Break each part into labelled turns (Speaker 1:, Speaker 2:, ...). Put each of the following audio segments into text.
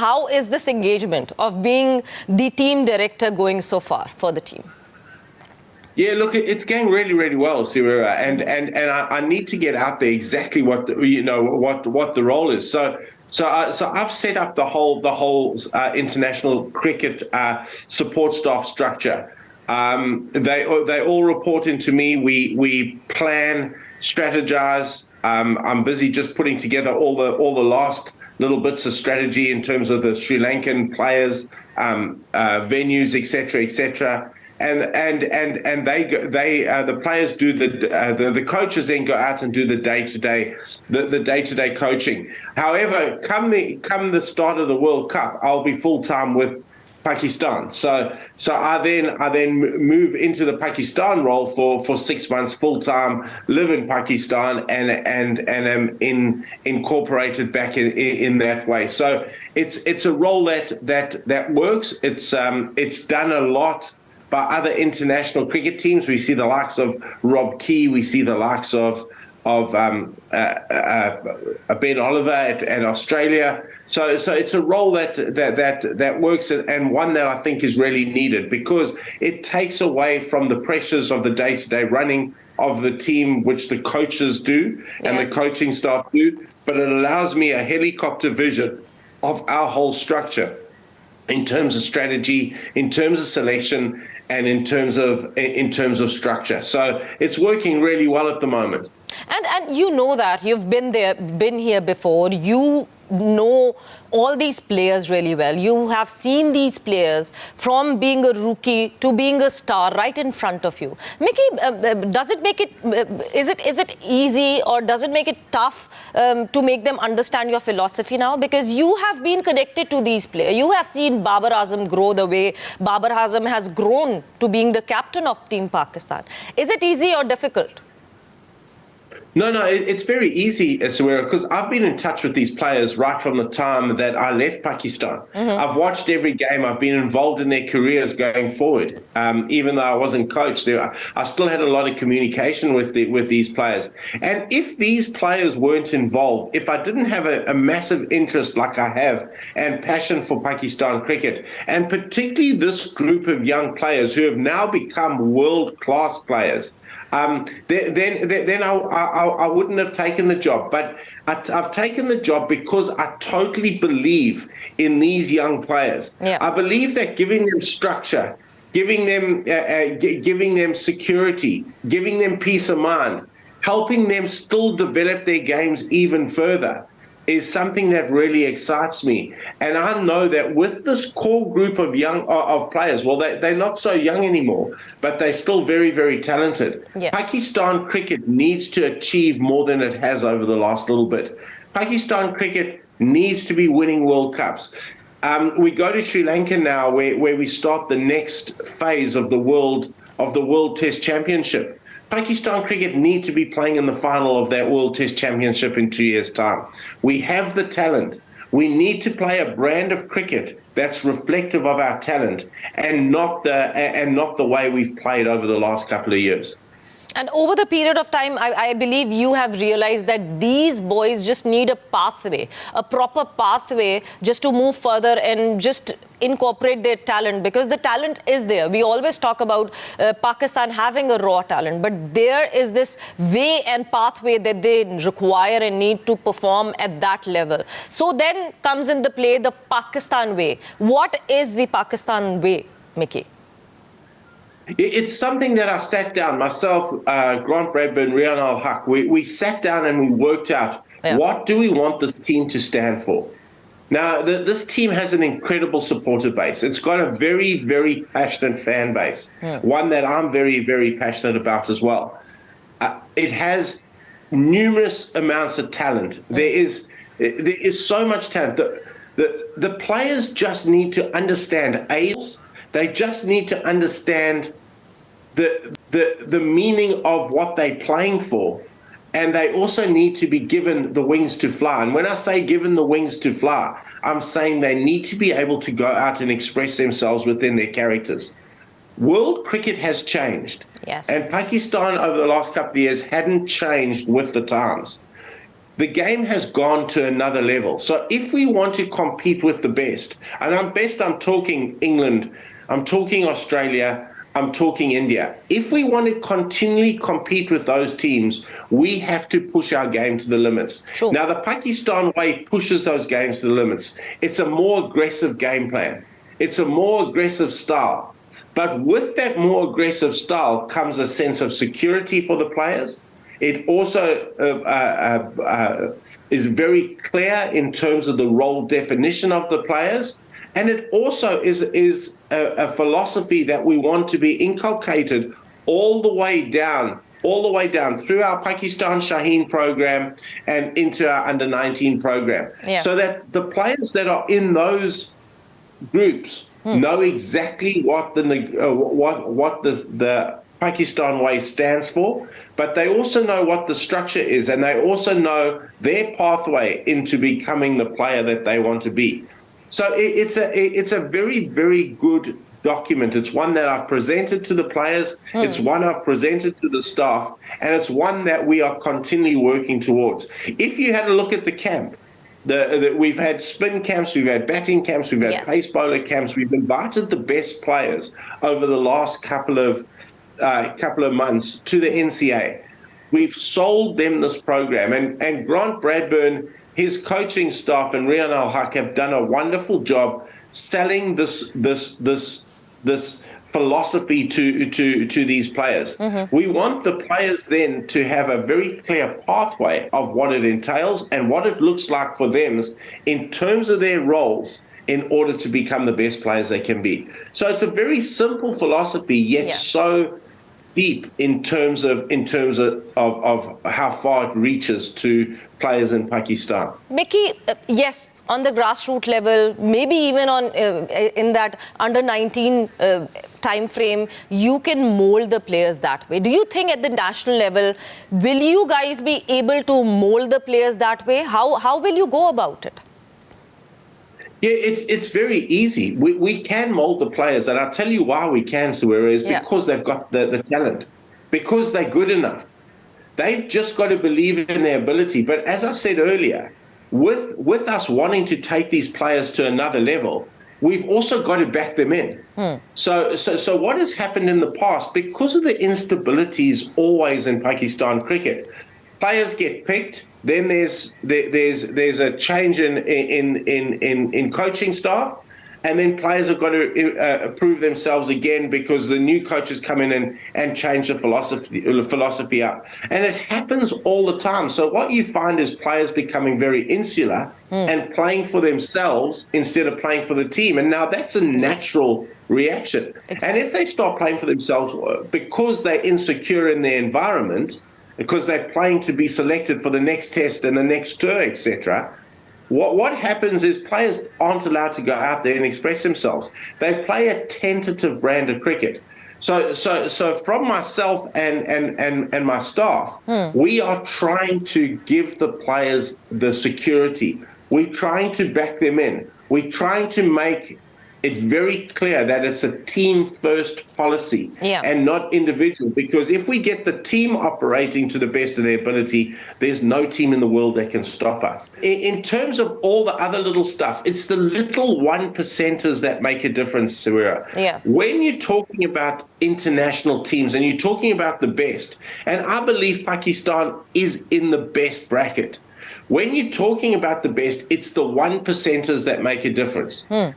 Speaker 1: how is this engagement of being the team director going so far for the team?
Speaker 2: Yeah, look, it's going really, really well, Sawera, and I need to get out there exactly what the role is. So I've set up the whole international cricket support staff structure. They all report into me. We plan, strategize. I'm busy just putting together all the last little bits of strategy in terms of the Sri Lankan players, venues, etc. And the players do the coaches then go out and do the day-to-day coaching. However, come the start of the World Cup, I'll be full-time with Pakistan. So I then move into the Pakistan role for 6 months full-time, live in Pakistan and am incorporated back in that way. So it's a role that works. It's done a lot by other international cricket teams. We see the likes of Rob Key, we see the likes of Ben Oliver at Australia. So it's a role that works, and one that I think is really needed, because it takes away from the pressures of the day-to-day running of the team, which the coaches do and the coaching staff do, but it allows me a helicopter vision of our whole structure in terms of strategy, in terms of selection, and in terms of structure. So it's working really well at the moment.
Speaker 1: And you know that you've been here before. You know all these players really well. You have seen these players from being a rookie to being a star right in front of you. Mickey, does it make it, is it easy, or does it make it tough to make them understand your philosophy now? Because you have been connected to these players. You have seen Babar Azam grow the way Babar Azam has grown to being the captain of Team Pakistan. Is it easy or difficult?
Speaker 2: No, it's very easy, Sawera, because I've been in touch with these players right from the time that I left Pakistan. I've watched every game. I've been involved in their careers going forward. Even though I wasn't coached, I still had a lot of communication with these players. And if these players weren't involved, if I didn't have a massive interest like I have and passion for Pakistan cricket, and particularly this group of young players who have now become world-class players, then I wouldn't have taken the job. But I've taken the job because I totally believe in these young players. Yeah. I believe that giving them structure, giving them security, giving them peace of mind, helping them still develop their games even further is something that really excites me. And I know that with this core group of players, well, they're not so young anymore, but they're still very, very talented. Yeah. Pakistan cricket needs to achieve more than it has over the last little bit. Pakistan cricket needs to be winning World Cups. We go to Sri Lanka now, where we start the next phase of the World Test Championship. Pakistan cricket need to be playing in the final of that World Test Championship in 2 years' time. We have the talent. We need to play a brand of cricket that's reflective of our talent, and not the way we've played over the last couple of years.
Speaker 1: And over the period of time, I believe you have realized that these boys just need a pathway, a proper pathway, just to move further and just incorporate their talent, because the talent is there. We always talk about Pakistan having a raw talent, but there is this way and pathway that they require and need to perform at that level. So then comes in the play the Pakistan way. What is the Pakistan way, Mickey?
Speaker 2: It's something that I sat down, myself, Grant Bradburn, Rian Al-Haq, we sat down and we worked out, what do we want this team to stand for? Now, this team has an incredible supporter base. It's got a very, very passionate fan base, one that I'm very, very passionate about as well. It has numerous amounts of talent. There is so much talent. The players just need to understand they just need to understand the meaning of what they're playing for, and they also need to be given the wings to fly. And when I say given the wings to fly, I'm saying they need to be able to go out and express themselves within their characters. World cricket has changed. Yes. And Pakistan over the last couple of years hadn't changed with the times. the game has gone to another level. So if we want to compete with the best, and I'm talking England, I'm talking Australia, I'm talking India. If we want to continually compete with those teams, we have to push our game to the limits.
Speaker 1: Sure.
Speaker 2: Now, the Pakistan way pushes those games to the limits. It's a more aggressive game plan. It's a more aggressive style. But with that more aggressive style comes a sense of security for the players. It also is very clear in terms of the role definition of the players. And it also is a philosophy that we want to be inculcated all the way down through our Pakistan Shaheen program and into our under-19 program.
Speaker 1: Yeah.
Speaker 2: So that the players that are in those groups know exactly what the Pakistan way stands for, but they also know what the structure is, and they also know their pathway into becoming the player that they want to be. So it's a very, very good document. It's one that I've presented to the players. It's one I've presented to the staff, and it's one that we are continually working towards. If you had a look at the camp, we've had spin camps, we've had batting camps, we've had pace bowler camps. We've invited the best players over the last couple of months to the NCA. We've sold them this program, and Grant Bradburn, his coaching staff, and Rian Al-Haq have done a wonderful job selling this philosophy to these players. We want the players then to have a very clear pathway of what it entails and what it looks like for them in terms of their roles in order to become the best players they can be. So it's a very simple philosophy, yet so deep in terms of how far it reaches to players in Pakistan.
Speaker 1: Mickey, yes, on the grassroots level, maybe even on in that under-19 time frame, you can mold the players that way. Do you think at the national level, will you guys be able to mold the players that way? How will you go about it?
Speaker 2: Yeah, it's very easy. We can mold the players, and I'll tell you why we can, Sawera, is because they've got the talent, because they're good enough. They've just got to believe in their ability. But as I said earlier, with us wanting to take these players to another level, we've also got to back them in. So what has happened in the past, because of the instabilities always in Pakistan cricket, players get picked. Then there's a change in coaching staff, and then players have got to prove themselves again because the new coaches come in and change the philosophy up. And it happens all the time. So what you find is players becoming very insular and playing for themselves instead of playing for the team. And now that's a natural reaction. Exactly. And if they start playing for themselves because they're insecure in their environment, because they're playing to be selected for the next test and the next tour, etc., what happens is players aren't allowed to go out there and express themselves. They play a tentative brand of cricket. So from myself and my staff, we are trying to give the players the security. We're trying to back them in. We're trying to make it very clear that it's a team-first policy and not individual. Because if we get the team operating to the best of their ability, there's no team in the world that can stop us. In terms of all the other little stuff, it's the little 1%ers that make a difference, Sawera. When you're talking about international teams and you're talking about the best, and I believe Pakistan is in the best bracket, when you're talking about the best, it's the 1%ers that make a difference. All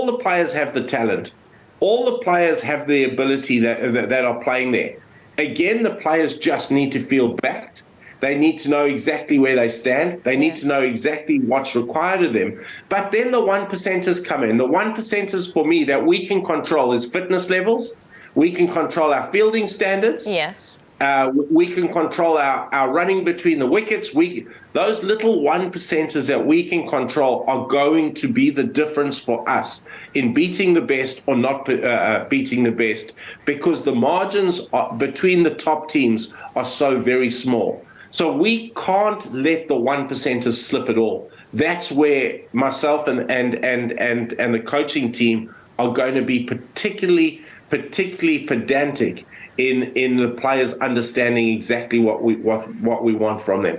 Speaker 2: the players have the talent. All the players have the ability that are playing there. Again, the players just need to feel backed. They need to know exactly where they stand. They need to know exactly what's required of them. But then the 1%ers come in. The 1%ers for me that we can control is fitness levels. We can control our fielding standards.
Speaker 1: Yes.
Speaker 2: We can control our running between the wickets. Those little 1%ers that we can control are going to be the difference for us in beating the best or not beating the best, because the margins between the top teams are so very small. So we can't let the 1%ers slip at all. That's where myself and the coaching team are going to be particularly pedantic in the players understanding exactly what we want from them.